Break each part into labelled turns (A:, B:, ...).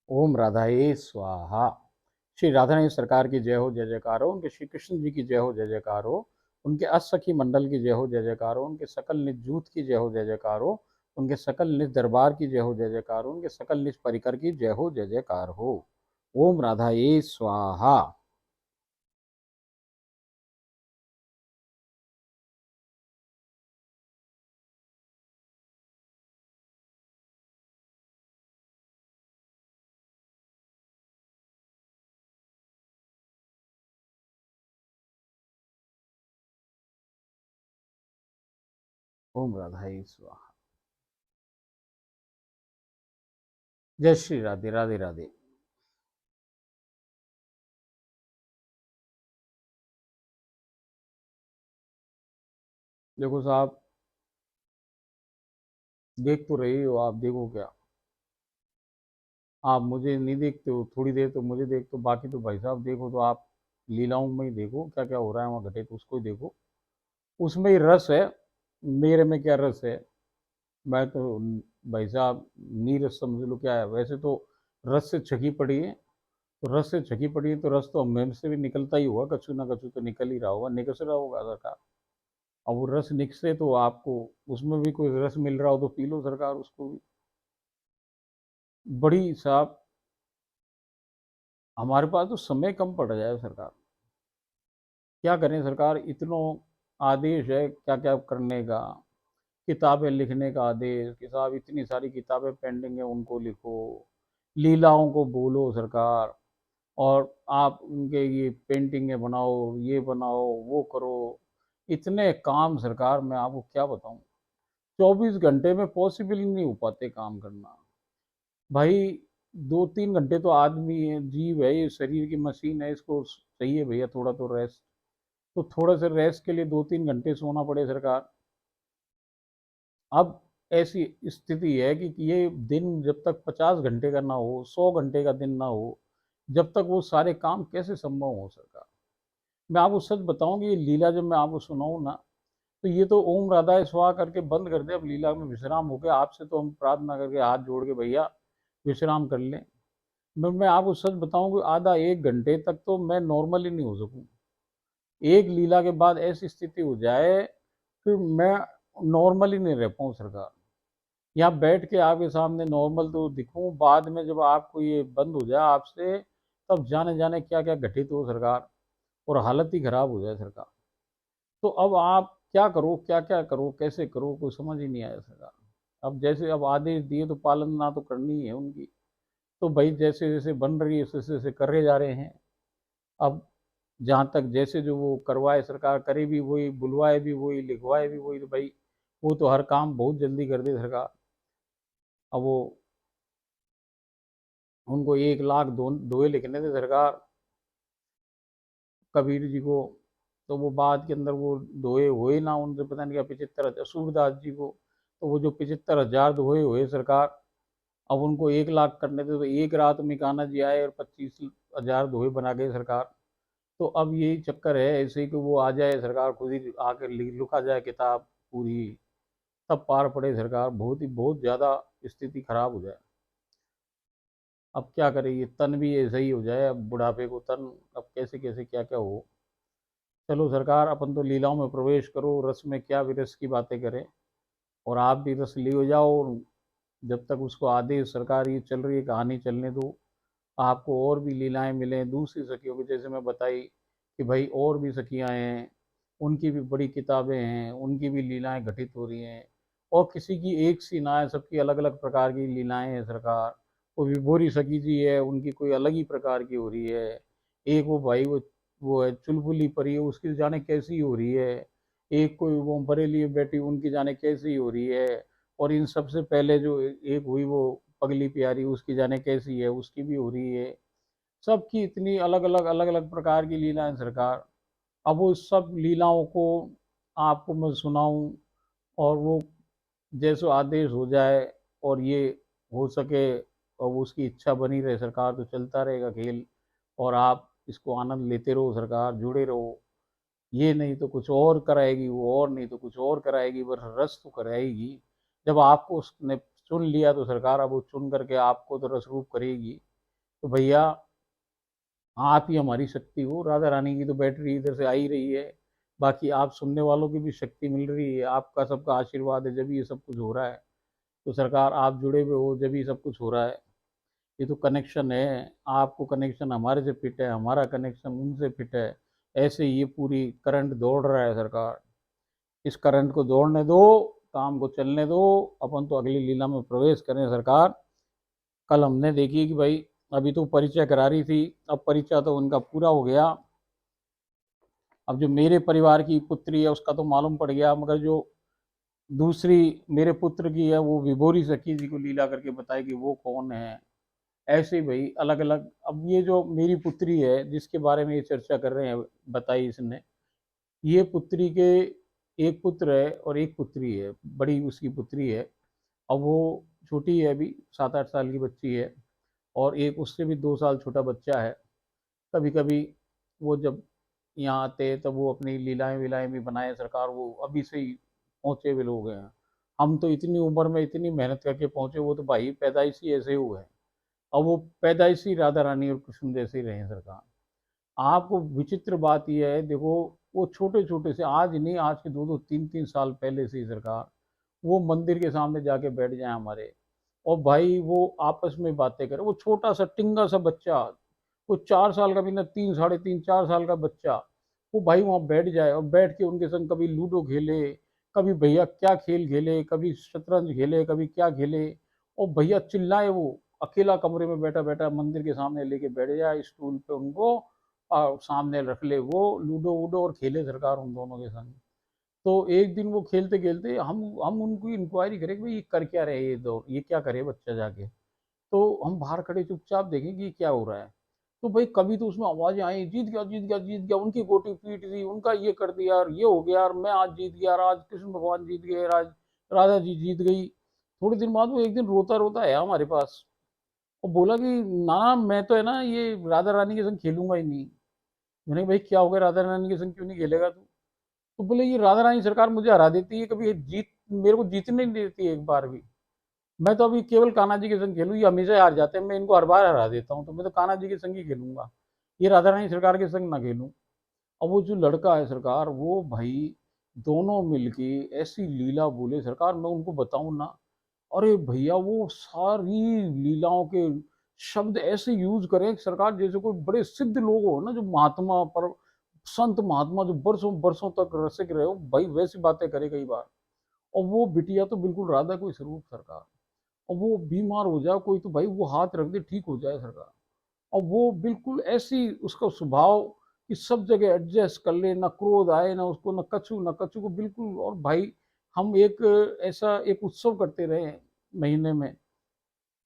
A: ओम राधाए स्वाहा। श्री राधारानी सरकार की जय हो, जय जयकार हो। उनके श्री कृष्ण जी की जय हो, जय जयकार हो। उनके अष्टसखी मंडल की जय हो, जय जयकार हो। उनके सकल निज जूथ की जय हो, जय जयकार हो। उनके सकल निज दरबार की जय हो, जय जयकार हो। उनके सकल निज परिकर की जय हो, जय जयकार हो। ओम राधाए स्वाहा। ओम राधाए स्वाहा। जय श्री राधे, राधे राधे। देखो साहब, देख तो रही हो आप, देखो क्या। आप मुझे नहीं देखते हो, थोड़ी देर तो मुझे देखते हो, बाकी तो भाई साहब देखो तो आप लीलाओं में ही देखो क्या क्या हो रहा है वहाँ घटित, उसको ही देखो। उसमें ही रस है, मेरे में क्या रस है। मैं तो भाई साहब नीरस समझ लो क्या है। वैसे तो रस से छकी पड़ी है, तो रस से छकी पड़ी है तो रस तो मेरे से भी निकलता ही होगा, कछु ना कछु तो निकल ही रहा होगा, निकस रहा होगा सरकार। अब वो रस निकसे तो आपको उसमें भी कोई रस मिल रहा हो तो पी लो सरकार उसको भी। बड़ी साहब, हमारे पास तो समय कम पड़ जाए सरकार। क्या करें सरकार, इतनों आदेश है क्या क्या करने का। किताबें लिखने का आदेश कि साहब इतनी सारी किताबें पेंडिंग है उनको लिखो, लीलाओं को बोलो सरकार, और आप उनके ये पेंटिंगें बनाओ, ये बनाओ, वो करो। इतने काम सरकार, मैं आपको क्या बताऊं। 24 घंटे में पॉसिबल ही नहीं हो पाते काम करना भाई। 2-3 घंटे तो आदमी है, जीव है, ये शरीर की मशीन है, इसको चाहिए भैया थोड़ा तो रेस्ट। तो थोड़ा सा रेस्ट के लिए 2-3 घंटे सोना पड़े सरकार। अब ऐसी स्थिति है कि ये दिन जब तक 50 घंटे का ना हो, 100 घंटे का दिन ना हो, जब तक वो सारे काम कैसे संभव हो सरकार। मैं आपको सच बताऊं कि ये लीला जब मैं आपको सुनाऊं ना, तो ये तो ओम राधा स्वाहा करके बंद कर दे। अब लीला में विश्राम हो गया, आपसे तो हम प्रार्थना करके हाथ जोड़ के भैया विश्राम कर लें। मैं आपको सच बताऊं कि आधा 1 घंटे तक तो मैं नॉर्मल ही नहीं हो सकूं। एक लीला के बाद ऐसी स्थिति हो जाए कि मैं नॉर्मल ही नहीं रह पाऊँ सरकार। यहाँ बैठ के आपके सामने नॉर्मल तो दिखूं, बाद में जब आपको ये बंद हो जाए आपसे, तब जाने जाने क्या क्या घटित हो सरकार, और हालत ही खराब हो जाए सरकार। तो अब आप क्या करो, क्या क्या करो, कैसे करो, कोई समझ ही नहीं आया सरकार। अब जैसे अब आदेश दिए तो पालन ना तो करनी है उनकी। तो भाई जैसे जैसे बन रही है वैसे वैसे करे जा रहे हैं। अब जहाँ तक जैसे जो वो करवाए सरकार, करे भी वही, बुलवाए भी वही, लिखवाए भी वही, तो भाई वो तो हर काम बहुत जल्दी कर दे सरकार। अब वो उनको 1 लाख दोहे लिखने थे सरकार कबीर जी को, तो वो बाद के अंदर वो दोहे हुए ना उनसे, पता नहीं क्या 75,000 सूरदास जी को। तो वो जो 75,000 दोहे हुए सरकार, अब उनको 1 लाख करने थे, तो एक रात में कान्हा जी आए और 25,000 दोहे बना गए सरकार। तो अब यही चक्कर है ऐसे ही कि वो आ जाए सरकार, खुद ही आकर लिखा जाए किताब पूरी, तब पार पड़े सरकार। बहुत ही बहुत ज़्यादा स्थिति खराब हो जाए। अब क्या करें, ये तन भी ऐसा ही हो जाए, अब बुढ़ापे को तन, अब कैसे कैसे क्या क्या हो। चलो सरकार, अपन तो लीलाओं में प्रवेश करो, रस में क्या भी रस की बातें करें, और आप भी रस लिए हो जाओ। जब तक उसको आदेश सरकार ये चल रही है कहानी चलने दो। आपको और भी लीलाएं मिलें दूसरी सखियों की, जैसे मैं बताई कि भाई और भी सखियां हैं, उनकी भी बड़ी किताबें हैं, उनकी भी लीलाएं घटित हो रही हैं। और किसी की एक सी ना है, सबकी अलग अलग प्रकार की लीलाएं हैं सरकार। कोई विभोरी सखी जी है, उनकी कोई अलग ही प्रकार की हो रही है। एक वो भाई वो है चुलबुली परी है, उसकी जाने कैसी हो रही है। एक कोई वो बरेली बेटी, उनकी जाने कैसी हो रही है। और इन सबसे पहले जो एक हुई वो पगली प्यारी, उसकी जाने कैसी है, उसकी भी हो रही है। सबकी इतनी अलग अलग प्रकार की लीलाएं सरकार। अब वो सब लीलाओं को आपको मैं सुनाऊं, और वो जैसो आदेश हो जाए, और ये हो सके और उसकी इच्छा बनी रहे सरकार, तो चलता रहेगा खेल। और आप इसको आनंद लेते रहो सरकार, जुड़े रहो। ये नहीं तो कुछ और कराएगी वो, और नहीं तो कुछ और कराएगी, बस रस तो कराएगी। जब आपको उसने चुन लिया तो सरकार अब वो चुन करके आपको तो रस रूप करेगी। तो भैया आप ही हमारी शक्ति हो, राधा रानी की तो बैटरी इधर से आ ही रही है, बाकी आप सुनने वालों की भी शक्ति मिल रही है, आपका सबका आशीर्वाद है जब ये सब कुछ हो रहा है। तो सरकार आप जुड़े हुए हो जब ये सब कुछ हो रहा है। ये तो कनेक्शन है, आपको कनेक्शन हमारे से फिट है, हमारा कनेक्शन उनसे फिट है, ऐसे ये पूरी करंट दौड़ रहा है सरकार। इस करंट को दौड़ने दो, काम को चलने दो, अपन तो अगली लीला में प्रवेश करें सरकार। कल हमने देखी कि भाई अभी तो परिचय करा रही थी, अब परिचय तो उनका पूरा हो गया। अब जो मेरे परिवार की पुत्री है उसका तो मालूम पड़ गया, मगर जो दूसरी मेरे पुत्र की है वो विभोरी सखी जी को लीला करके बताए कि वो कौन है। ऐसे ही भाई अलग अलग, अब ये जो मेरी पुत्री है जिसके बारे में ये चर्चा कर रहे हैं, बताई इसने, ये पुत्री के एक पुत्र है और एक पुत्री है, बड़ी उसकी पुत्री है। अब वो छोटी है, अभी 7-8 साल की बच्ची है, और एक उससे भी 2 साल छोटा बच्चा है। कभी कभी वो जब यहाँ आते हैं तब वो अपनी लीलाएं विलाएं भी बनाए सरकार, वो अभी से ही पहुँचे हुए लोग हैं। हम तो इतनी उम्र में इतनी मेहनत करके पहुँचे, वो तो भाई पैदाइशी ऐसे हुए हैं। अब वो पैदाइशी राधा रानी और कृष्ण जैसे ही रहे हैं सरकार। आपको विचित्र बात यह है, देखो वो छोटे छोटे से, आज नहीं, आज के 2-2 3-3 साल पहले से ही सरकार वो मंदिर के सामने जाके बैठ जाए हमारे, और भाई वो आपस में बातें करें। वो छोटा सा टिंगा सा बच्चा, वो 4 साल का भी ना, 3, 3.5, 4 साल का बच्चा, वो भाई वहाँ बैठ जाए और बैठ के उनके संग कभी लूडो खेले, कभी भैया क्या खेल खेले, कभी शतरंज खेले, कभी क्या खेले। और भैया चिल्लाए, वो अकेला कमरे में बैठा बैठा मंदिर के सामने लेके बैठ जाए स्टूल पे उनको, और सामने रख ले वो लूडो वूडो और खेले सरकार उन दोनों के संग। तो एक दिन वो खेलते खेलते हम उनको इंक्वायरी करें कि भाई ये कर क्या रहे, ये दो ये क्या करे बच्चा जाके। तो हम बाहर खड़े चुपचाप देखें कि क्या हो रहा है। तो भाई कभी तो उसमें आवाजें आई, जीत गया जीत गया जीत गया, उनकी गोटी पीट दी, उनका ये कर दिया यार, ये हो गया यार, मैं आज जीत गया, आज कृष्ण भगवान जीत गए, आज राधा जी जीत गई। थोड़े दिन बाद वो एक दिन रोता रोता आया हमारे पास और बोला कि ना मैं तो है ना ये राधा रानी के संग खेलूंगा ही नहीं। मैंने कहा, भाई क्या हो गया, राधा रानी के संग क्यों नहीं खेलेगा तू? तो बोले ये राधा रानी सरकार मुझे हरा देती है, कभी जीत मेरे को जीतने नहीं देती है एक बार भी। मैं तो अभी केवल कान्हा जी के संग खेलूँ, ये हमेशा हार जाते हैं, मैं इनको हर बार हरा देता हूँ, तो मैं तो कान्हा जी के संग ही खेलूंगा, ये राधा रानी सरकार के संग ना खेलूं। अब वो जो लड़का है सरकार, वो भाई दोनों मिलके ऐसी लीला बोले सरकार, मैं उनको बताऊं ना, अरे भैया वो सारी लीलाओं के शब्द ऐसे यूज करें सरकार जैसे कोई बड़े सिद्ध लोग हो ना, जो महात्मा पर संत महात्मा जो बरसों बरसों तक रसिक रहे हो, भाई वैसी बातें करे कई बार। और वो बिटिया तो बिल्कुल राधा कोई स्वरूप सरकार। और वो बीमार हो जाए कोई तो भाई वो हाथ रख दे ठीक हो जाए सरकार। और वो बिल्कुल ऐसी उसका स्वभाव कि सब जगह एडजस्ट कर ले, ना क्रोध आए ना उसको, ना कछु को बिल्कुल। और भाई हम एक ऐसा एक उत्सव करते रहे महीने में,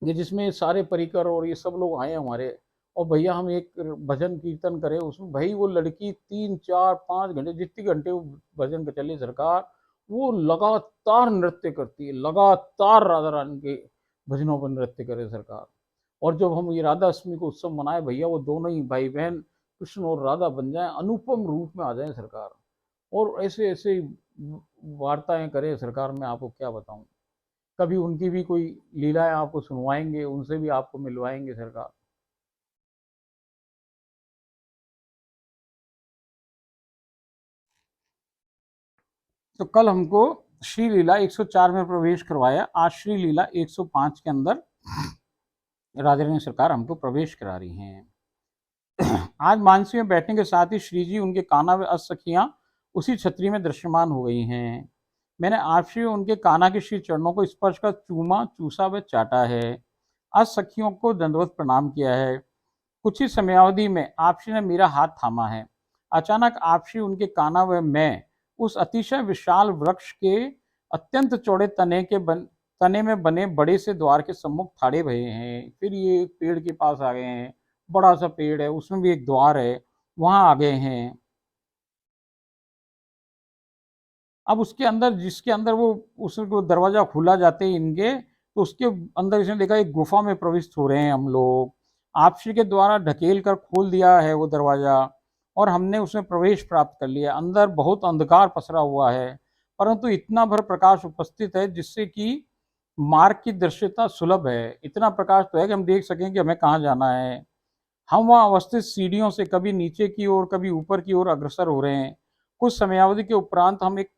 A: ये जिसमें सारे परिकर और ये सब लोग आए हमारे, और भैया हम एक भजन कीर्तन करें उसमें, भाई वो लड़की 3, 4, 5 घंटे जितनी घंटे वो भजन का चले सरकार, वो लगातार नृत्य करती है, लगातार राधा रानी के भजनों पर नृत्य करे सरकार। और जब हम ये राधा अष्टमी को उत्सव मनाए भैया, वो दोनों ही भाई बहन कृष्ण और राधा बन जाए, अनुपम रूप में आ जाए सरकार। और ऐसे ऐसे वार्ताएं करें सरकार, मैं आपको क्या बताऊं। कभी उनकी भी कोई लीलाएं आपको सुनवाएंगे, उनसे भी आपको मिलवाएंगे सरकार। तो कल हमको श्री लीला 104 में प्रवेश करवाया, आज श्री लीला 105 के अंदर राधा रानी सरकार हमको प्रवेश करा रही हैं। आज मानसी में बैठने के साथ ही श्री जी उनके कान्हा व सखियां उसी छतरी में दृश्यमान हो गई हैं। मैंने आपसे उनके कान्हा के श्री चरणों को स्पर्श कर चूमा चूसा व चाटा है, आज सखियों को दंडवत प्रणाम किया है। कुछ ही समयावधि में आपसी ने मेरा हाथ थामा है। अचानक आपसी उनके कान्हा व मैं उस अतिशय विशाल वृक्ष के अत्यंत चौड़े तने में बने बड़े से द्वार के सम्मुख ठाड़े भये हैं। फिर ये पेड़ के पास आ गए हैं, बड़ा सा पेड़ है उसमें भी एक द्वार है, वहां आ गए हैं। अब उसके अंदर, जिसके अंदर वो उसको दरवाजा खुला जाते हैं इनके, तो उसके अंदर इसने देखा एक गुफा में प्रविष्ट हो रहे हैं हम लोग। आपसी के द्वारा ढकेल कर खोल दिया है वो दरवाजा, और हमने उसमें प्रवेश प्राप्त कर लिया। अंदर बहुत अंधकार पसरा हुआ है, परंतु इतना भर प्रकाश उपस्थित है जिससे कि मार्ग की दृश्यता सुलभ है, इतना प्रकाश तो है कि हम देख सकें कि हमें कहाँ जाना है। हम वहाँ अवस्थित सीढ़ियों से कभी नीचे की ओर कभी ऊपर की ओर अग्रसर हो रहे हैं। कुछ समयावधि के उपरांत हम एक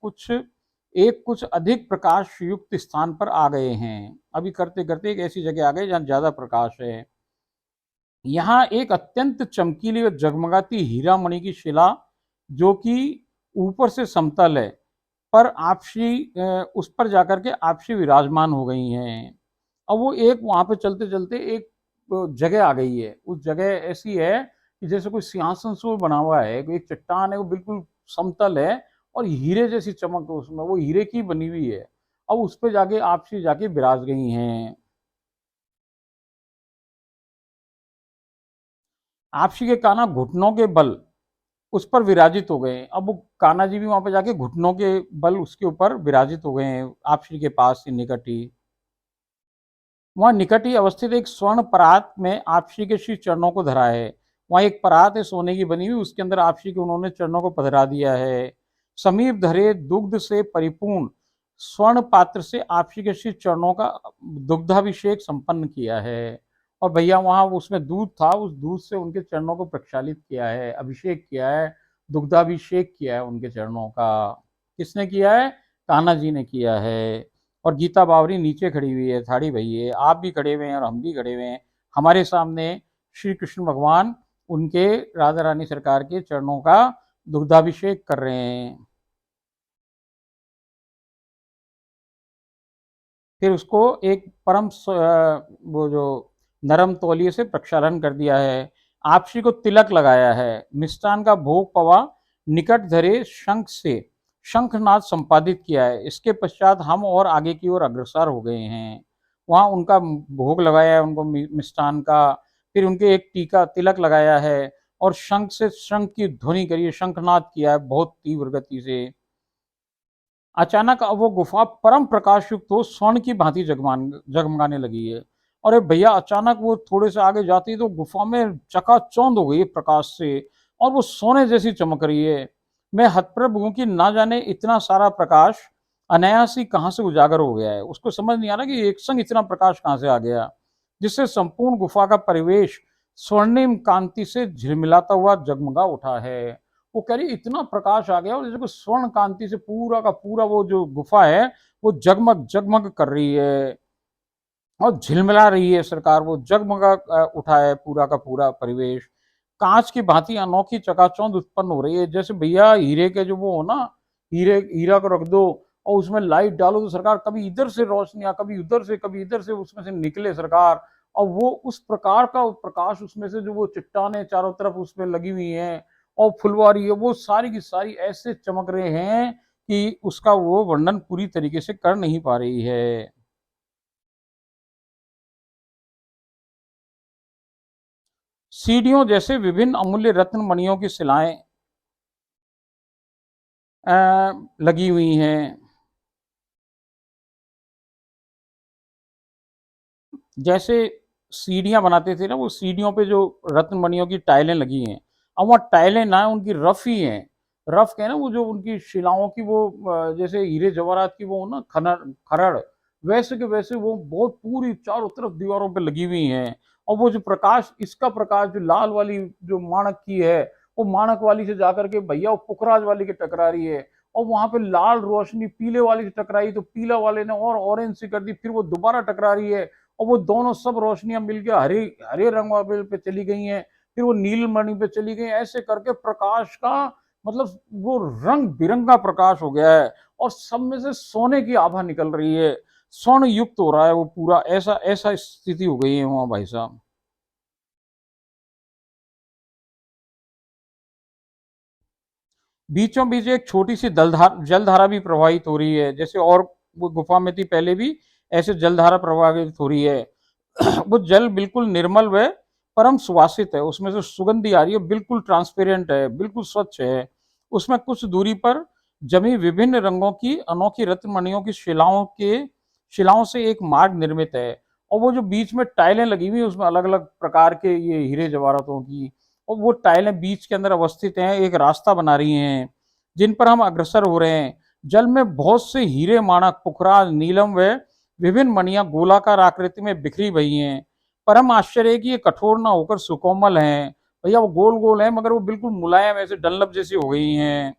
A: कुछ अधिक प्रकाश युक्त स्थान पर आ गए हैं। अभी करते करते एक ऐसी जगह आ गए जहाँ ज्यादा प्रकाश है। यहाँ एक अत्यंत चमकीली और जगमगाती हीरा मणि की शिला, जो कि ऊपर से समतल है, पर आपसी उस पर जाकर के आपसी विराजमान हो गई हैं। अब वो एक वहां पे चलते चलते एक जगह आ गई है। उस जगह ऐसी है कि जैसे कोई सिंहासन से बना हुआ है, कोई एक चट्टान है, वो बिल्कुल समतल है और हीरे जैसी चमक है उसमें, वो हीरे की बनी हुई है। अब उस पे जाके आपसी जाके विराज गई हैं। आपसी के काना घुटनों के बल उस पर विराजित हो गए। अब वो कान्हा जी भी वहां पे जाके घुटनों के बल उसके ऊपर विराजित हो गए हैं, आपसी के पास ही निकट ही। वहां निकट ही अवस्थित एक स्वर्ण परात में आपसी के श्री चरणों को धरा है। वहां एक परात है सोने की बनी हुई, उसके अंदर आपसी के उन्होंने चरणों को पधरा दिया है। समीप धरे दुग्ध से परिपूर्ण स्वर्ण पात्र से आपसी के श्री चरणों का दुग्धाभिषेक संपन्न किया है। और भैया वहां उसमें दूध था, उस दूध से उनके चरणों को प्रक्षालित किया है, अभिषेक किया है, दुग्धाभिषेक किया है उनके चरणों का। किसने किया है? कान्हा जी ने किया है। और गीता बावरी नीचे खड़ी हुई है, थाड़ी भई है, आप भी खड़े हुए हैं और हम भी खड़े हुए हैं। हमारे सामने श्री कृष्ण भगवान उनके राधा रानी सरकार के चरणों का दुग्धाभिषेक कर रहे हैं। फिर उसको एक वो जो नरम तौलिए से प्रक्षालन कर दिया है। आपसी को तिलक लगाया है, मिष्टान का भोग पवा निकट धरे शंख से शंखनाद संपादित किया है। इसके पश्चात हम और आगे की ओर अग्रसर हो गए हैं। वहां उनका भोग लगाया है, उनको मिष्टान का। फिर उनके एक टीका तिलक लगाया है और शंख से शंख की ध्वनि करी, शंखनाद किया है बहुत तीव्र गति से। अचानक अब वो गुफा परम प्रकाश युक्त हो स्वर्ण की भांति जगमगाने लगी है। अरे भैया, अचानक वो थोड़े से आगे जाती है तो गुफा में चकाचौंध हो गई है प्रकाश से, और वो सोने जैसी चमक रही है। मैं हतप्रभ हूं कि ना जाने इतना सारा प्रकाश अनायास ही कहाँ से उजागर हो गया है। उसको समझ नहीं आ रहा कि एक संग इतना प्रकाश कहाँ से आ गया, जिससे संपूर्ण गुफा का परिवेश स्वर्णिम कांति से झिलमिलाता हुआ जगमगा उठा है। वो कह रही इतना प्रकाश आ गया और जैसे स्वर्ण कांति से पूरा का पूरा वो जो गुफा है वो जगमग जगमग कर रही है और झिलमिला रही है सरकार, वो जगमगा उठा है पूरा का पूरा परिवेश। कांच की भांति अनोखी चकाचौंध उत्पन्न हो रही है, जैसे भैया हीरे के जो वो हो ना, हीरा को रख दो और उसमें लाइट डालो तो सरकार कभी इधर से रोशनी कभी उधर से कभी इधर से उसमें से निकले सरकार। और वो उस प्रकार का प्रकाश उसमें से जो वो चट्टाने चारों तरफ उसमें लगी हुई हैं और फुलवारी है, वो सारी की सारी ऐसे चमक रहे हैं कि उसका वो वर्णन पूरी तरीके से कर नहीं पा रही है। सीढ़ियों जैसे विभिन्न अमूल्य रत्न मणियों की शिलाएं लगी हुई हैं। जैसे सीढ़ियां बनाते थे ना, वो सीढ़ियों पे जो रत्न मणियों की टाइलें लगी हैं, अब वहाँ टाइलें ना उनकी रफ ही हैं। रफ है ना, वो जो उनकी शिलाओं की वो जैसे हीरे जवाहरात की वो ना खरड़, वैसे के वैसे वो बहुत पूरी चारों तरफ दीवारों पे लगी हुई हैं। और वो जो प्रकाश, इसका प्रकाश जो लाल वाली जो माणक की है, वो माणक वाली से जाकर के भैया वो पुखराज वाली के टकरा रही है। और वहां पे लाल रोशनी पीले वाली से टकराई तो पीला वाले ने और ऑरेंज सी कर दी, फिर वो दोबारा टकरा रही है और वो दोनों सब रोशनियां मिलकर हरे हरे रंग वाले पे चली गई हैं, फिर वो नीलमणि पे चली गई, ऐसे करके प्रकाश का मतलब वो रंग बिरंगा प्रकाश हो गया है और सब में से सोने की आभा निकल रही है, स्वर्ण युक्त हो रहा है वो पूरा, ऐसा ऐसा स्थिति हो गई है वहां भाई साहब। बीचों बीच एक छोटी सी जलधारा भी प्रवाहित हो रही है, जैसे और वो गुफा में थी पहले भी, ऐसे जलधारा प्रवाहित हो रही है। वो जल बिल्कुल निर्मल व परम सुवासित है, उसमें से सुगंधी आ रही है, बिल्कुल ट्रांसपेरेंट है, बिल्कुल स्वच्छ है। उसमें कुछ दूरी पर जमी विभिन्न रंगों की अनोखी रत्नमणियों की शिलाओं से एक मार्ग निर्मित है। और वो जो बीच में टाइलें लगी हुई है उसमें अलग अलग प्रकार के ये हीरे जवाहरातों की, और वो टाइलें बीच के अंदर अवस्थित हैं, एक रास्ता बना रही हैं जिन पर हम अग्रसर हो रहे हैं। जल में बहुत से हीरे माणक पुखराज नीलम व विभिन्न मणियां गोलाकार आकृति में बिखरी हुई हैं। परम आश्चर्य है कि ये कठोर ना होकर सुकोमल हैं। भैया वो गोल गोल है मगर वो बिल्कुल मुलायम ऐसे डनलप जैसी हो गई हैं।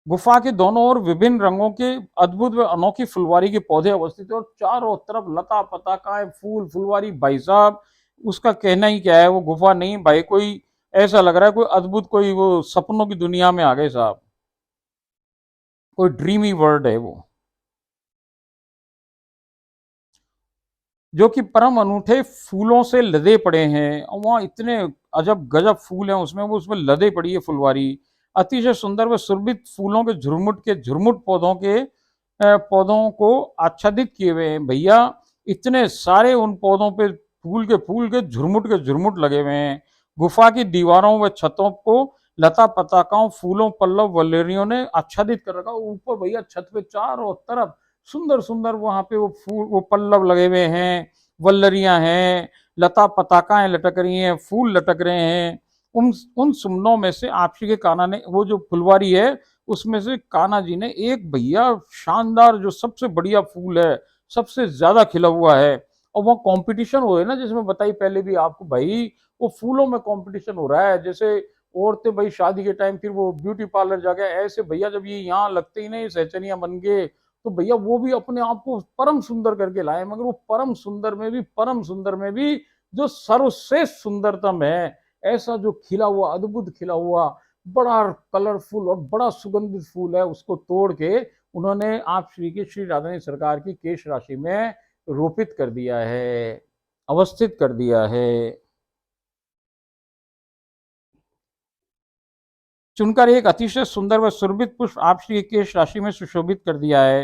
A: गुफा के दोनों ओर विभिन्न रंगों के अद्भुत व अनोखी फुलवारी के पौधे अवस्थित है और चारों तरफ लता पताकाएं फूल फुलवारी। भाई साहब उसका कहना ही क्या है, वो गुफा नहीं भाई, कोई ऐसा लग रहा है कोई अद्भुत, कोई वो सपनों की दुनिया में आ गए साहब, कोई ड्रीमी वर्ल्ड है वो, जो कि परम अनूठे फूलों से लदे पड़े हैं। और वहाँ इतने अजब गजब फूल हैं उसमें, वो उसमें लदे पड़ी है फुलवारी। अतिशय सुंदर व सुरभित फूलों के झुरमुट पौधों को आच्छादित किए हुए हैं। भैया इतने सारे उन पौधों पे फूल के झुरमुट लगे हुए हैं। गुफा की दीवारों व छतों को लता पताकाओं फूलों पल्लव वल्लरियों ने आच्छादित कर रखा। ऊपर भैया छत पे चारों तरफ सुंदर सुंदर वहां पे वो फूल वो पल्लव लगे हुए हैं, वल्लरियां हैं, लता पताकाएं लटक रही हैं, फूल लटक रहे हैं। उन उन सुमनों में से आपसी के कान्हा ने वो जो फुलवारी है उसमें से कान्हा जी ने एक भैया शानदार जो सबसे बढ़िया फूल है, सबसे ज्यादा खिला हुआ है। और वो कंपटीशन हो रहा है ना, जिसमें बताई पहले भी आपको भाई, वो फूलों में कंपटीशन हो रहा है। जैसे औरतें भाई शादी के टाइम फिर वो ब्यूटी पार्लर जाके, ऐसे भैया जब ये यहाँ लगते ही नहीं सहचनियां बन गए, तो भैया वो भी अपने आप को परम सुंदर करके लाए। मगर वो परम सुंदर में भी जो सर्वश्रेष्ठ सुंदरतम है, ऐसा जो खिला हुआ अद्भुत खिला हुआ बड़ा कलरफुल और बड़ा सुगंधित फूल है, उसको तोड़ के उन्होंने आप श्री की श्री राधानी सरकार की केश राशि में रोपित कर दिया है, अवस्थित कर दिया है। चुनकर एक अतिशय सुंदर व सुरभित पुष्प आप श्री केश राशि में सुशोभित कर दिया है।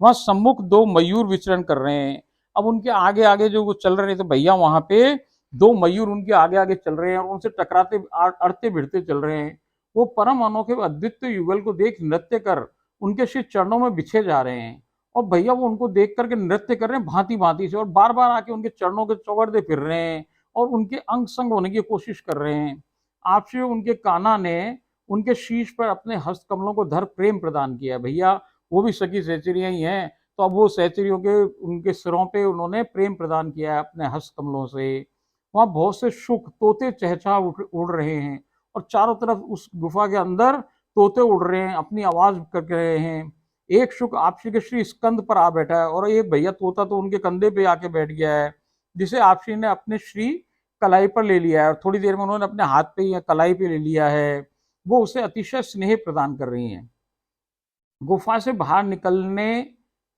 A: वहां सम्मुख दो मयूर विचरण कर रहे हैं। अब उनके आगे आगे जो वो चल रहे थे भैया, वहां पे दो मयूर उनके आगे आगे चल रहे हैं और उनसे टकराते अड़ते भिड़ते चल रहे हैं। वो परम अनोखे अद्वितीय युगल को देख नृत्य कर उनके श्री चरणों में बिछे जा रहे हैं। और भैया वो उनको देख करके नृत्य कर रहे हैं भांति भांति से, और बार बार आके उनके चरणों के चौगड़ते फिर रहे हैं और उनके अंग संग होने की कोशिश कर रहे हैं। आपसे उनके कान्हा ने उनके शीश पर अपने हस्त कमलों को धर प्रेम प्रदान किया। भैया वो भी सखी सहचरियां ही हैं, तो अब वो सहचरियों के उनके सिरों पे उन्होंने प्रेम प्रदान किया है अपने हस्त कमलों से। वहां बहुत से शुक तोते चहचहा उड़ रहे हैं और चारों तरफ उस गुफा के अंदर तोते उड़ रहे हैं, अपनी आवाज कर रहे हैं। एक शुक आपसी के श्री स्कंद पर आ बैठा है और एक भैया तोता तो उनके कंधे पे आके बैठ गया है, जिसे आपसी ने अपने श्री कलाई पर ले लिया है और थोड़ी देर में उन्होंने अपने हाथ पे या कलाई पे ले लिया है। वो उसे अतिशय स्नेह प्रदान कर रही हैं। गुफा से बाहर निकलने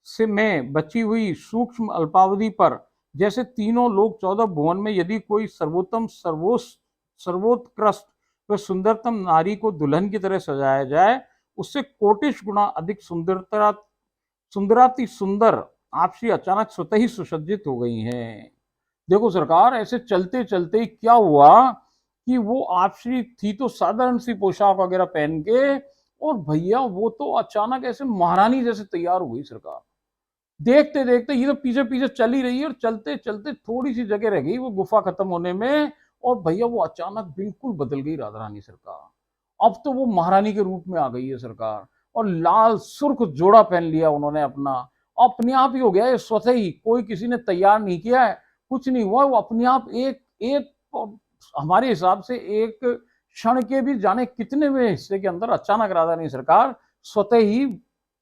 A: से में बची हुई सूक्ष्म अल्पावधि पर जैसे तीनों लोग 14 भुवन में यदि कोई सर्वोत्कृष्ट व सुंदरतम नारी को दुल्हन की तरह सजाया जाए, उससे कोटिश गुना अधिक सुंदराति सुंदर आपसी अचानक स्वतः ही सुसज्जित हो गई हैं। देखो सरकार, ऐसे चलते चलते क्या हुआ कि वो आपसी थी तो साधारण सी पोशाक वगैरह पहन के, और भैया वो तो अचानक ऐसे महारानी जैसे तैयार हो गई सरकार। देखते देखते ये तो पीछे पीछे चल ही रही है और चलते चलते थोड़ी सी जगह रह गई वो गुफा खत्म होने में, और भैया वो अचानक बिल्कुल बदल गई राधा रानी सरकार। अब तो वो महारानी के रूप में आ गई है सरकार, और लाल सुर्ख जोड़ा पहन लिया उन्होंने अपना। अपने आप ही हो गया ये स्वतः ही, कोई किसी ने तैयार नहीं किया है, कुछ नहीं हुआ, वो अपने आप एक एक हमारे हिसाब से एक क्षण के भी जाने कितने में हिस्से के अंदर अचानक राधा रानी सरकार स्वतः ही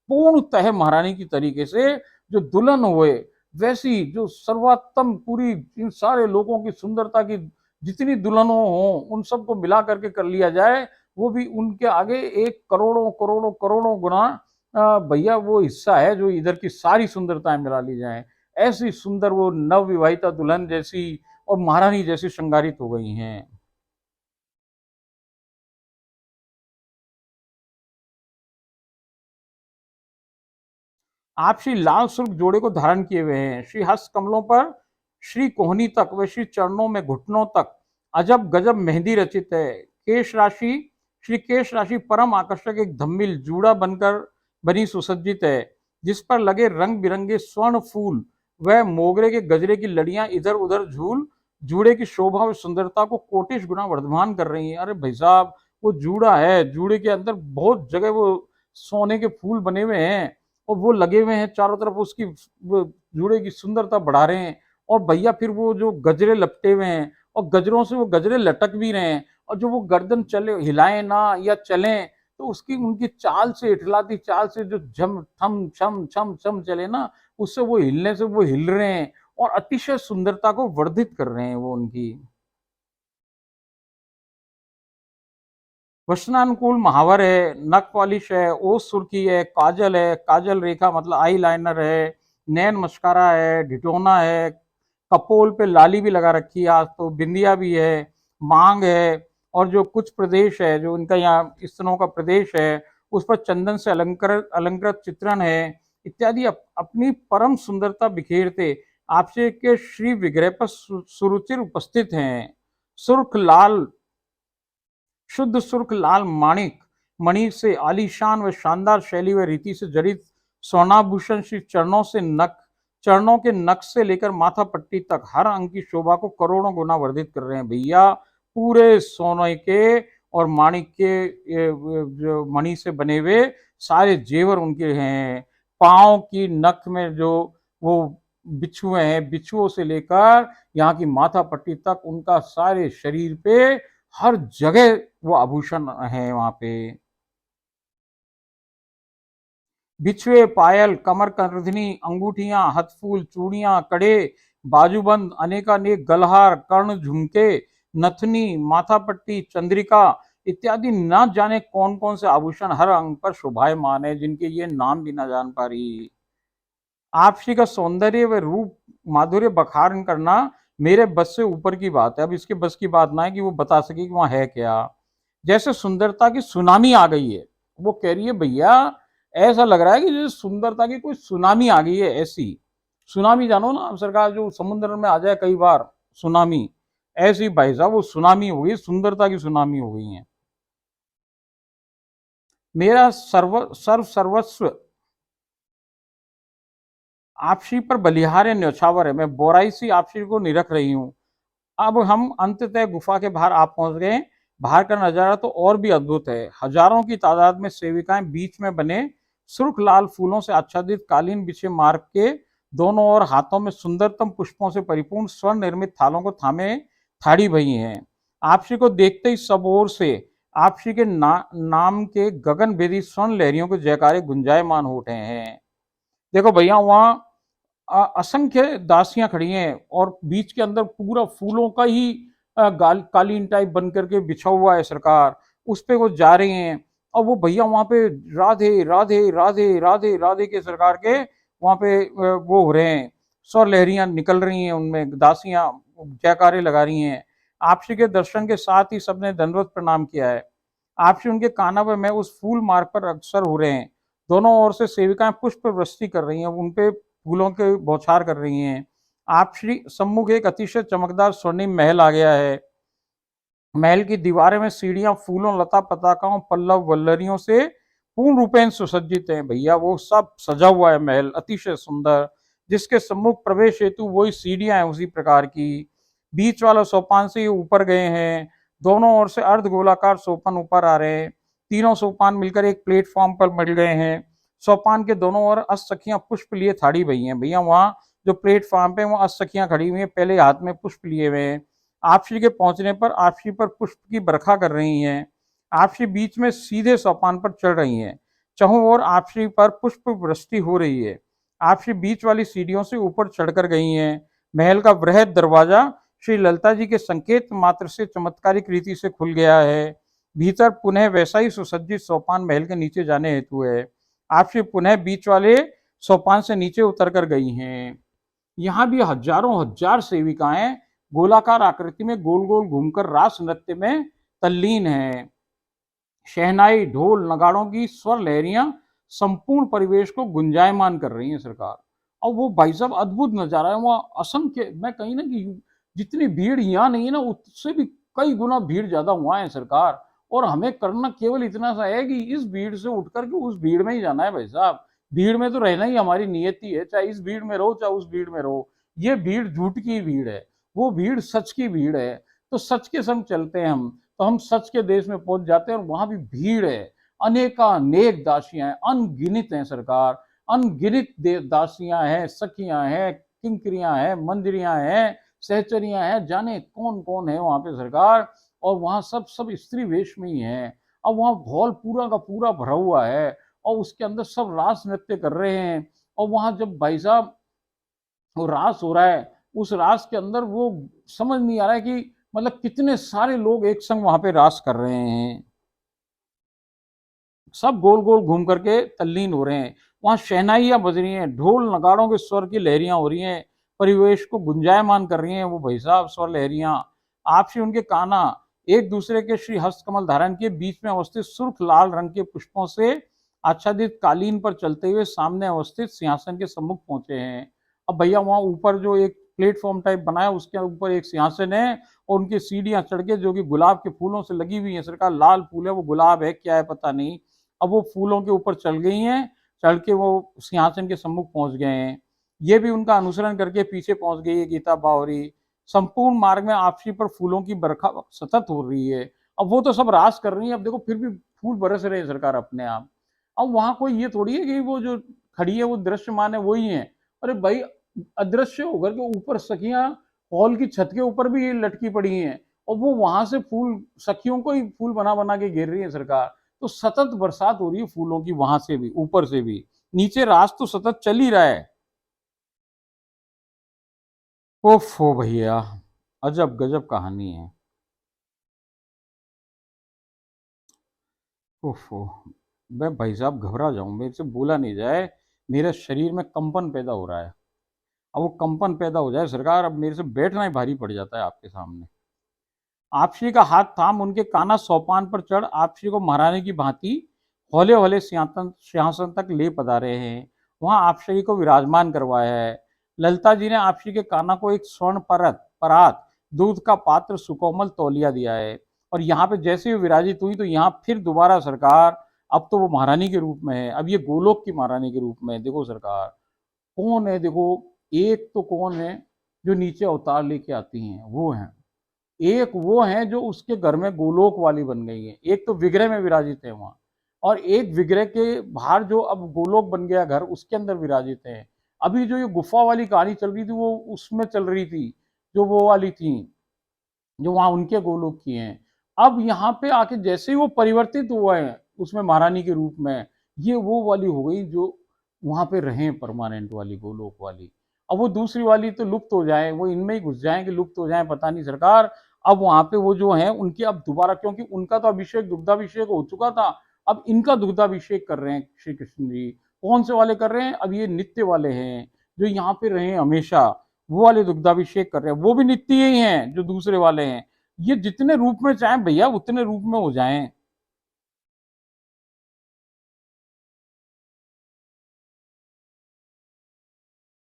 A: पूर्णतः महारानी की तरीके से जो दुल्हन हुए, वैसी जो सर्वोत्तम पूरी इन सारे लोगों की सुंदरता की जितनी दुल्हनों हो उन सबको मिला करके कर लिया जाए, वो भी उनके आगे एक करोड़ों करोड़ों करोड़ों गुना भैया वो हिस्सा है जो इधर की सारी सुंदरताएं मिला ली जाए। ऐसी सुंदर वो नव विवाहिता दुल्हन जैसी और महारानी जैसी श्रृंगारित हो गई हैं। आप श्री लाल सुर्ख जोड़े को धारण किए हुए हैं। श्री हस्त कमलों पर श्री कोहनी तक व श्री चरणों में घुटनों तक अजब गजब मेहंदी रचित है। केश राशि श्री केश राशि परम आकर्षक एक धम्मिल जूड़ा बनकर बनी सुसज्जित है, जिस पर लगे रंग बिरंगे स्वर्ण फूल व मोगरे के गजरे की लड़ियां इधर उधर झूल जूड़े की शोभा व सुंदरता को कोटिश गुना वर्धमान कर रही हैं। अरे भाई साहब, वो जूड़ा है, जूड़े के अंदर बहुत जगह वो सोने के फूल बने हुए हैं और वो लगे हुए हैं चारों तरफ, उसकी वो जूड़े की सुंदरता बढ़ा रहे हैं। और भैया फिर वो जो गजरे लपटे हुए हैं और गजरों से वो गजरे लटक भी रहे हैं, और जो वो गर्दन चले हिलाए ना या चले, तो उसकी उनकी चाल से, इठलाती चाल से जो झम थम छम छम छम चले ना, उससे वो हिलने से वो हिल रहे हैं और अतिशय सुंदरता को वर्धित कर रहे हैं वो उनकी। वचनानुकूल महावर है, नख पॉलिश है, ओस सुर्खी है, काजल रेखा मतलब आई लाइनर है, नैन मस्कारा है, ढिटोना है, कपोल पे लाली भी लगा रखी है, आज तो बिंदिया भी है, मांग है, और जो कुछ प्रदेश है जो इनका यहाँ स्तनों का प्रदेश है उस पर चंदन से अलंकृत चित्रण है इत्यादि। अपनी परम सुंदरता बिखेरते आपसे के श्री विग्रह पर सुरुचिर उपस्थित हैं। सुर्ख लाल, शुद्ध सुर्ख लाल माणिक मणि से आलीशान व शानदार शैली व रीति से जड़ित स्वर्णाभूषण श्री चरणों के नख से लेकर माथा पट्टी तक हर अंग की शोभा को करोड़ों गुना वर्धित कर रहे हैं भैया। पूरे सोने के और माणिक के जो मणि से बने हुए सारे जेवर उनके हैं। पांव की नख में जो वो बिछुए हैं, बिछुओं से लेकर यहाँ की माथा पट्टी तक उनका सारे शरीर पे हर जगह वो आभूषण है वहां पे। बिछुए, पायल, कमर कंधनी, अंगूठियां, हथफूल, चूड़ियां, कड़े, बाजूबंद, अनेकानेक गलहार, कर्ण झुमके, नथनी, माथा पट्टी, चंद्रिका इत्यादि न जाने कौन कौन से आभूषण हर अंग पर शोभायमान है, जिनके ये नाम भी न जान पा रही। आप श्री का सौंदर्य व रूप माधुर्य बखान करना मेरे बस से ऊपर की बात है। अब इसके बस की बात ना है कि वो बता सके कि वहां है क्या। जैसे सुंदरता की सुनामी आ गई है, वो कह रही है भैया ऐसा लग रहा है कि जैसे सुंदरता की कोई सुनामी आ गई है। ऐसी सुनामी जानो ना आप सरकार, जो समुद्र में आ जाए कई बार सुनामी, ऐसी भाई साहब वो सुनामी हो गई, सुंदरता की सुनामी हो गई है। मेरा सर्वस्व आपसी पर बलिहार न्यौछावर है। मैं बोराई सी आपसी को निरख रही हूँ। अब हम अंततः गुफा के बाहर आप पहुंच गए। बाहर का नजारा तो और भी अद्भुत है। हजारों की तादाद में सेविकाएं बीच में बने सुर्ख लाल फूलों से आच्छादित कालीन बिछे मार्ग के दोनों ओर हाथों में सुंदरतम पुष्पों से परिपूर्ण स्वर्ण निर्मित थालों को थामे थाड़ी भई हैं। आपसी को देखते ही सब ओर से आपसी के नाम के गगन भेदी स्वर्ण लहरियों के जयकारे गुंजायमान हो उठे हैं। देखो भैया वहां असंख्य दासियां खड़ी हैं और बीच के अंदर पूरा फूलों का ही कालीन टाइप बन करके बिछा हुआ है सरकार, उस पे वो जा रही हैं। और वो भैया वहां पे राधे राधे राधे राधे राधे के सरकार के वहां पे वो हो रहे हैं, सौ लहरियां निकल रही हैं, उनमें दासियां जयकारे लगा रही हैं। आपसी के दर्शन के साथ ही सबने दंडवत प्रणाम किया है। आपसी उनके कानवे में उस फूल मार्ग पर अग्रसर हो रहे हैं। दोनों ओर से सेविकाएं पुष्प वृष्टि कर रही हैं, उनपे फूलों के बौछार कर रही हैं। आप श्री सम्मुख एक अतिशय चमकदार स्वर्णिम महल आ गया है। महल की दीवारें में सीढ़ियां फूलों, लता पताकाओं, पल्लव वल्लरियों से पूर्ण रूपेण सुसज्जित हैं भैया। वो सब सजा हुआ है महल अतिशय सुंदर, जिसके सम्मुख प्रवेश हेतु वही सीढ़ियां हैं उसी प्रकार की। बीच वाला सोपान से ये ऊपर गए हैं। दोनों ओर से अर्ध गोलाकार सोपान ऊपर आ रहे हैं। तीनों सोपान मिलकर एक प्लेटफॉर्म पर मिल गए हैं। सोपान के दोनों ओर अष्टसखियां पुष्प लिए थाड़ी भई हैं भैया। वहां जो प्लेटफॉर्म पे वो अष्टसखियां खड़ी हुई हैं, पहले हाथ में पुष्प लिए हुए हैं। आपसी के पहुंचने पर आपसी पर पुष्प की बरखा कर रही हैं। आपसी बीच में सीधे सोपान पर चढ़ रही हैं। चहों ओर आपसी पर पुष्प वृष्टि हो रही है। आपसी बीच वाली सीढ़ियों से ऊपर चढ़कर गई हैं। महल का वृहद दरवाजा श्री ललिता जी के संकेत मात्र से चमत्कारिक रीति से खुल गया है। भीतर पुनः वैसा ही सुसज्जित सोपान महल के नीचे जाने हेतु है। आपसी पुनः बीच वाले सोपान से नीचे उतर कर गई हैं। यहाँ भी हजारों हजार सेविकाएं गोलाकार आकृति में गोल गोल घूमकर रास नृत्य में तल्लीन है। शहनाई, ढोल, नगाड़ों की स्वर लहरियां संपूर्ण परिवेश को गुंजायमान कर रही हैं सरकार। और वो भाई साहब अद्भुत नजारा है वहाँ। असंख्य, मैं कहीं ना कि जितनी भीड़ यहाँ नहीं है ना, उससे भी कई गुना भीड़ ज्यादा वहां है सरकार। और हमें करना केवल इतना सा है कि इस भीड़ से उठ करके उस भीड़ में ही जाना है भाई साहब। भीड़ में तो रहना ही हमारी नियति है, चाहे इस भीड़ में रहो चाहे उस भीड़ में रहो। ये भीड़ झूठ की भीड़ है, वो भीड़ सच की भीड़ है। तो सच के संग चलते हैं हम, तो हम सच के देश में पहुंच जाते हैं। और वहां भी भीड़ है, अनेकानेक दासियां हैं, अनगिनत हैं सरकार, अनगिनत दासियां हैं, सखियां हैं, किंकरियां हैं, मंदिरियां हैं, सहचरियां हैं, जाने कौन कौन है वहां पे सरकार। और वहां सब सब स्त्री वेश में ही है। अब वहां हॉल पूरा का पूरा भरा हुआ है और उसके अंदर सब रास नृत्य कर रहे हैं। और वहां जब भाई साहब वो रास हो रहा है, उस रास के अंदर वो समझ नहीं आ रहा है कि मतलब कितने सारे लोग एक संग वहां पे रास कर रहे हैं। सब गोल गोल घूम करके तल्लीन हो रहे हैं। वहां शहनाइयां बज रही हैं, ढोल नगाड़ों के स्वर की लहरियां हो रही हैं, परिवेश को गुंजायमान कर रही हैं वो भाई साहब स्वर लहरियां। आपसे उनके काना एक दूसरे के श्री हस्तकमल धारण के बीच में अवस्थित सुर्ख लाल रंग के पुष्पों से आच्छादित कालीन पर चलते हुए सामने अवस्थित सिंहासन के सम्मुख पहुंचे हैं। अब भैया वहां ऊपर जो एक प्लेटफॉर्म टाइप बनाया उसके ऊपर एक सिंहासन है और उनकी सीढ़ियां चढ़ के जो कि गुलाब के फूलों से लगी हुई है सरकार, लाल फूल है, वो गुलाब है क्या है पता नहीं। अब वो फूलों के ऊपर चढ़ गई हैं, चढ़ के वो सिंहासन के सम्मुख पहुंच गए हैं। ये भी उनका अनुसरण करके पीछे पहुंच गई है गीता बावरी। संपूर्ण मार्ग में आपसी पर फूलों की बरखा सतत हो रही है। अब वो तो सब रास कर रही है, अब देखो फिर भी फूल बरस रहे हैं सरकार अपने आप। अब वहां कोई ये थोड़ी है कि वो जो खड़ी है वो दृश्यमान है वही है। अरे भाई अदृश्य होकर के ऊपर सखियां हॉल की छत के ऊपर भी लटकी पड़ी हैं और वो वहां से फूल सखियों को ही फूल बना बना के घेर रही है सरकार। तो सतत बरसात हो रही है फूलों की, वहां से भी ऊपर से भी नीचे रास तो सतत चल ही रहा है। ओफो भैया, अजब गजब कहानी है। ओफो, मैं भाई साहब घबरा जाऊं, मेरे से बोला नहीं जाए, मेरे शरीर में कंपन पैदा हो रहा है। अब वो कंपन पैदा हो जाए सरकार, अब मेरे से बैठना ही भारी पड़ जाता है आपके सामने। आपसी का हाथ थाम उनके काना सोपान पर चढ़ आपसी को महारानी की भांति हौले हौले सिंहासन सिंहासन तक ले पधारे हैं। वहां आपसी को विराजमान करवाया है। ललिता जी ने आपसी के काना को एक स्वर्ण परात दूध का पात्र सुकोमल तौलिया दिया है। और यहाँ पे जैसे ही विराजित हुई तो यहाँ फिर दोबारा सरकार, अब तो वो महारानी के रूप में है, अब ये गोलोक की महारानी के रूप में है। देखो सरकार कौन है, देखो एक तो कौन है जो नीचे अवतार लेके आती हैं वो है, एक वो है जो उसके घर में गोलोक वाली बन गई है, एक तो विग्रह में विराजित है वहां, और एक विग्रह के बाहर जो अब गोलोक बन गया घर उसके अंदर विराजित है। अभी जो ये गुफा वाली कहानी चल रही थी वो उसमें चल रही थी, जो वो वाली थी जो वहां उनके गोलोक की हैं। अब यहाँ पे आके जैसे ही वो परिवर्तित हुआ है उसमें महारानी के रूप में, ये वो वाली हो गई जो वहां पे रहे परमानेंट वाली गोलोक वाली। अब वो दूसरी वाली तो लुप्त हो जाए, वो इनमें ही घुस जाए कि लुप्त हो जाए पता नहीं सरकार। अब वहां पे वो जो है उनकी अब दोबारा, क्योंकि उनका तो अभिषेक दुग्धाभिषेक हो चुका था, अब इनका दुग्धाभिषेक कर रहे हैं श्री कृष्ण जी। कौन से वाले कर रहे हैं, अब ये नित्य वाले हैं जो यहाँ पे रहे हमेशा, वो वाले दुग्धाभिषेक कर रहे हैं, वो भी नित्य ही हैं जो दूसरे वाले हैं। ये जितने रूप में चाहे भैया उतने रूप में हो जाएं।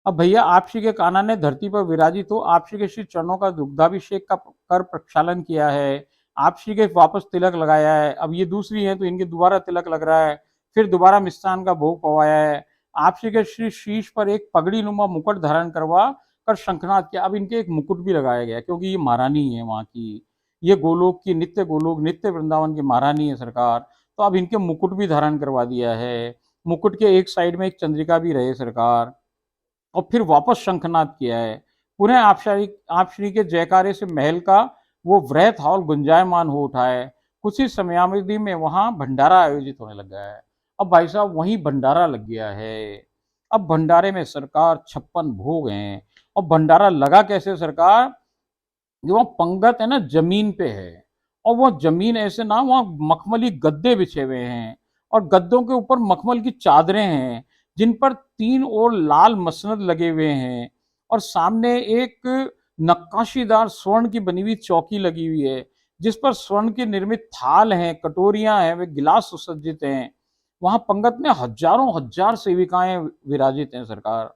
A: अब भैया आपसी के कान्हा ने धरती पर विराजित हो आपसी के श्री चरणों का दुग्धाभिषेक का कर प्रक्षालन किया है। आपसी के वापस तिलक लगाया है, अब ये दूसरी है तो इनके दोबारा तिलक लग रहा है, फिर दोबारा मिष्ठान का भोग पवाया है। आपसी के श्री शीश पर एक पगड़ी नुमा मुकुट धारण करवा कर शंखनाद किया। अब इनके एक मुकुट भी लगाया गया क्योंकि ये महारानी है वहां की, ये गोलोक की नित्य गोलोक नित्य वृंदावन की महारानी है सरकार। तो अब इनके मुकुट भी धारण करवा दिया है। मुकुट के एक साइड में एक चंद्रिका भी रहे सरकार, और फिर वापस शंखनाद किया है। पुनः आप श्री के जयकारे से महल का वो वृहत हॉल गुंजायमान हो उठा है। कुछ ही समयावधि में वहां भंडारा आयोजित होने लगा है। अब भाई साहब वहीं भंडारा लग गया है। अब भंडारे में सरकार 56 भोग हैं। और भंडारा लगा कैसे सरकार, जो वहाँ पंगत है ना जमीन पे है, और वो जमीन ऐसे ना वहाँ मखमली गद्दे बिछे हुए हैं और गद्दों के ऊपर मखमल की चादरें हैं जिन पर तीन और लाल मसनद लगे हुए हैं। और सामने एक नक्काशीदार स्वर्ण की बनी हुई चौकी लगी हुई है जिस पर स्वर्ण के निर्मित थाल हैं, कटोरियां हैं, वे गिलास सुसज्जित हैं। वहां पंगत में हजारों हजार सेविकाएं विराजित हैं सरकार।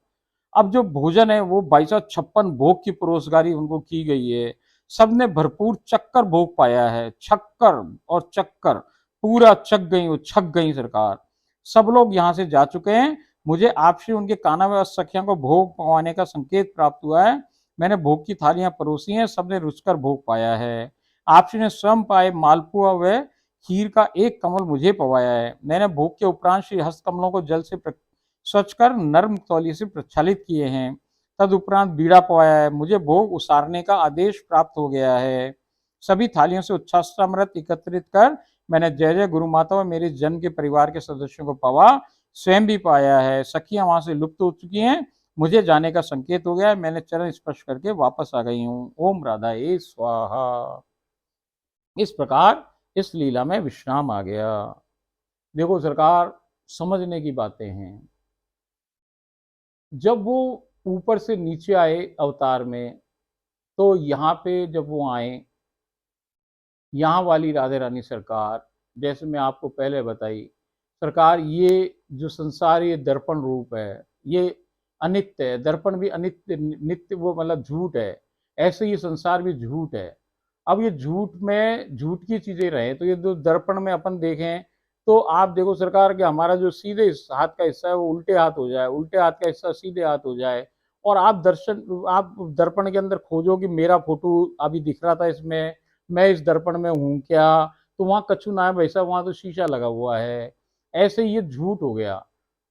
A: अब जो भोजन है वो भाई साहब 56 भोग की परोसगारी उनको की गई है। सबने भरपूर चक्कर भोग पाया है, छक्कर और चक्कर पूरा चक गई, वो छक गई सरकार। सब लोग यहाँ से जा चुके हैं। मुझे आपसे उनके काना व सखियों को भोग पवाने का संकेत प्राप्त हुआ है। मैंने भोग की थालियां परोसी हैं, सबने रुचकर भोग पाया है। आपसी ने स्वयं पाए मालपुआ व खीर का एक कमल मुझे पवाया है। मैंने भोग के उपरांत श्री हस्त कमलों को जल से स्वच्छ कर नर्म तौली से प्रक्षालित किए हैं। तदुपरांत बीड़ा पवाया है। मुझे भोग उसारने का आदेश प्राप्त हो गया है। सभी थालियों से उच्छास्त्रामृत एकत्रित कर मैंने जय जय गुरु माता और मेरे जन के परिवार के सदस्यों को पवा, स्वयं भी पाया है। सखियां वहां से लुप्त हो चुकी हैं। मुझे जाने का संकेत हो गया है। मैंने चरण स्पर्श करके वापस आ गई हूँ। ओम राधा ए स्वाहा। इस प्रकार इस लीला में विश्राम आ गया। देखो सरकार, समझने की बातें हैं। जब वो ऊपर से नीचे आए अवतार में, तो यहाँ पे जब वो आए, यहाँ वाली राधे रानी सरकार, जैसे मैं आपको पहले बताई सरकार, ये जो संसार ये दर्पण रूप है, ये अनित्य है। दर्पण भी अनित्य, नित्य वो मतलब झूठ है। ऐसे ये संसार भी झूठ है। अब ये झूठ में झूठ की चीजें रहे, तो ये जो दर्पण में अपन देखें, तो आप देखो सरकार कि हमारा जो सीधे हाथ का हिस्सा है वो उल्टे हाथ हो जाए, उल्टे हाथ का हिस्सा सीधे हाथ हो जाए। और आप दर्पण के अंदर खोजो कि मेरा फोटो अभी दिख रहा था इसमें, मैं इस दर्पण में हूं क्या, तो वहां कछु ना है भाई साहब, वहां तो शीशा लगा हुआ है। ऐसे ये झूठ हो गया।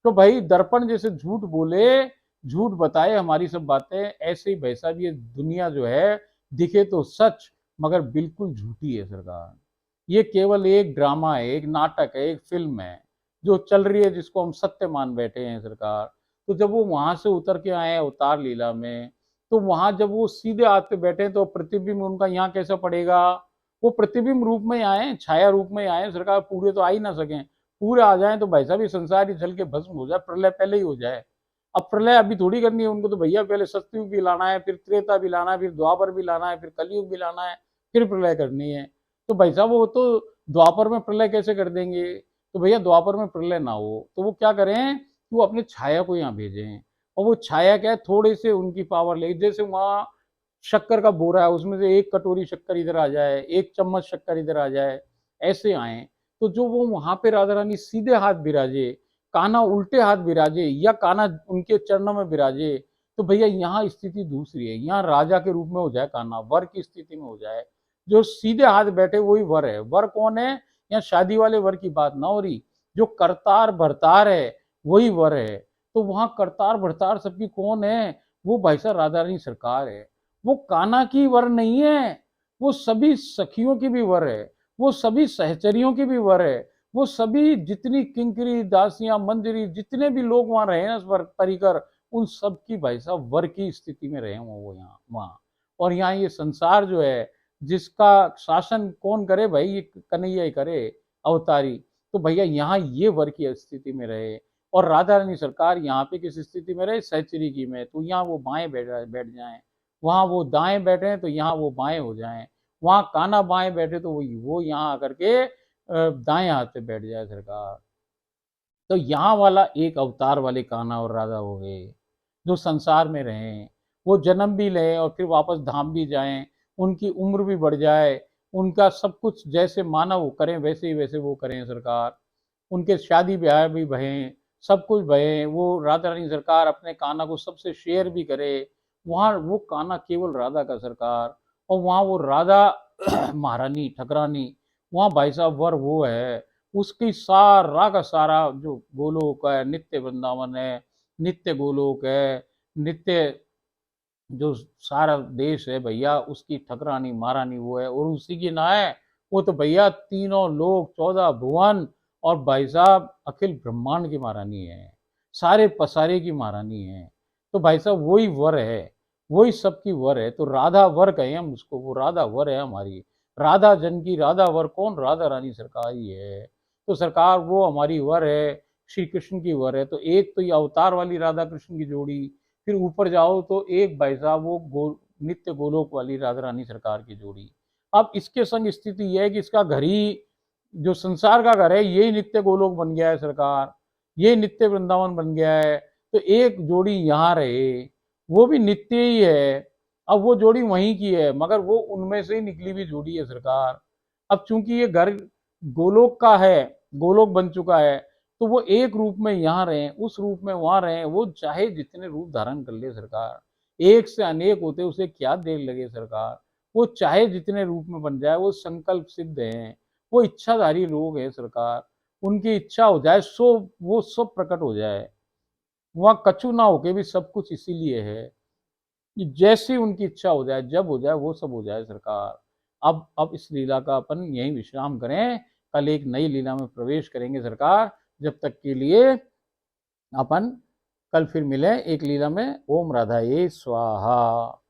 A: तो भाई दर्पण जैसे झूठ बोले, झूठ बताए हमारी सब बातें, ऐसे ही भाई साहब ये दुनिया जो है दिखे तो सच मगर बिल्कुल झूठी है सरकार। ये केवल एक ड्रामा है, एक नाटक है, एक फिल्म है जो चल रही है, जिसको हम सत्य मान बैठे हैं सरकार। तो जब वो वहां से उतर के आए अवतार लीला में, तो वहां जब वो सीधे हाथ पे बैठे तो प्रतिबिंब उनका यहाँ कैसा पड़ेगा। वो प्रतिबिंब रूप में आए, छाया रूप में आए सरकार, पूरे तो आ ही ना सके। पूरे आ जाए तो भाई साहब ये संसार ही जल के भस्म हो जाए, प्रलय पहले ही हो जाए। अब प्रलय अभी थोड़ी करनी है उनको, तो भैया पहले सतयुग भी लाना है, फिर त्रेता भी लाना है, फिर द्वापर भी लाना है, फिर कलयुग भी लाना है, फिर प्रलय करनी है। तो भाई साहब वो तो द्वापर में प्रलय कैसे कर देंगे। तो भैया द्वापर में प्रलय ना हो तो वो क्या करें कि वो अपने छाया को यहाँ भेजें। और वो छाया क्या है, थोड़े से उनकी पावर ले, जैसे वहां शक्कर का बोरा है, उसमें से एक कटोरी शक्कर इधर आ जाए, एक चम्मच शक्कर इधर आ जाए, ऐसे आए। तो जो वो वहां पे राधा रानी सीधे हाथ बिराजे, कान्हा उल्टे हाथ बिराजे, या कान्हा उनके चरणों में बिराजे, तो भैया यहाँ स्थिति दूसरी है। यहाँ राजा के रूप में हो जाए कान्हा, वर की स्थिति में हो जाए। जो सीधे हाथ बैठे वही वर है। वर कौन है, यहाँ शादी वाले वर की बात ना हो रही। जो करतार भरतार है वही वर है। तो वहां करतार भरतार सबकी कौन है, वो भाई साहब राधा रानी सरकार है। वो कान्हा की वर नहीं है, वो सभी सखियों की भी वर है, वो सभी सहचरियों की भी वर है, वो सभी जितनी किंकरी दासियां मंजरी जितने भी लोग वहां रहे ना स्वर परिकर, उन सब की भाई साहब वर की स्थिति में रहे वो यहाँ वहां। और यहाँ ये संसार जो है, जिसका शासन कौन करे भाई, ये कन्हैया ही करे, अवतारी। तो भैया यहाँ ये वर की स्थिति में रहे। और राधा रानी सरकार यहाँ पे किस स्थिति में रहे, सहचरी की में। तो यहाँ वो बाएं बैठ जाए, वहां वो दाएं बैठे तो यहाँ वो बाएं हो जाएं, वहां कान्हा बाएं बैठे तो वो यहाँ आकर के दाएं हाथ पे बैठ जाए सरकार। तो यहाँ वाला एक अवतार वाले कान्हा और राधा हो गए, जो संसार में रहें, वो जन्म भी लें और फिर वापस धाम भी जाएं, उनकी उम्र भी बढ़ जाए, उनका सब कुछ जैसे मानव करें वैसे ही वैसे वो करें सरकार। उनके शादी ब्याह भी भयें, सब कुछ भयें। वो राधा रानी सरकार अपने कान्हा को सबसे शेयर भी करे। वहाँ वो कान्हा केवल राधा का सरकार, और वहाँ वो राधा महारानी ठकरानी, वहाँ भाई साहब वर वो है। उसकी सारा का सारा जो गोलोक है, नित्य वृंदावन है, नित्य गोलोक है, नित्य जो सारा देश है भैया, उसकी ठकरानी महारानी वो है। और उसी की ना है, वो तो भैया तीनों लोग 14 भुवन और भाई साहब अखिल ब्रह्मांड की महारानी है, सारे पसारे की महारानी है। तो भाई साहब वही वर है, वही सबकी वर है। तो राधा वर कहें हम उसको, वो राधा वर है हमारी। राधा जन की राधा वर कौन, राधा रानी सरकार ही है। तो सरकार वो हमारी वर है, श्री कृष्ण की वर है। तो एक तो ये अवतार वाली राधा कृष्ण की जोड़ी, फिर ऊपर जाओ तो एक भाई साहब वो नित्य गोलोक वाली राधा रानी सरकार की जोड़ी। अब इसके संग स्थिति यह है कि इसका घर ही, जो संसार का घर है, यही नित्य गोलोक बन गया है सरकार, ये नित्य वृंदावन बन गया है। तो एक जोड़ी यहाँ रहे, वो भी नित्य ही है। अब वो जोड़ी वहीं की है, मगर वो उनमें से ही निकली हुई जोड़ी है सरकार। अब चूंकि ये घर गोलोक का है, गोलोक बन चुका है, तो वो एक रूप में यहाँ रहे, उस रूप में वहां रहे, वो चाहे जितने रूप धारण कर ले सरकार। एक से अनेक होते उसे क्या देर लगे सरकार। वो चाहे जितने रूप में बन जाए, वो संकल्प सिद्ध है। वो इच्छाधारी लोग हैं सरकार, उनकी इच्छा हो जाए सो वो सब प्रकट हो जाए। वहाँ कछु ना होके भी सब कुछ इसीलिए है कि जैसी उनकी इच्छा हो जाए, जब हो जाए वो सब हो जाए सरकार। अब इस लीला का अपन यहीं विश्राम करें, कल एक नई लीला में प्रवेश करेंगे सरकार। जब तक के लिए अपन कल फिर मिले एक लीला में। ओम राधाये स्वाहा।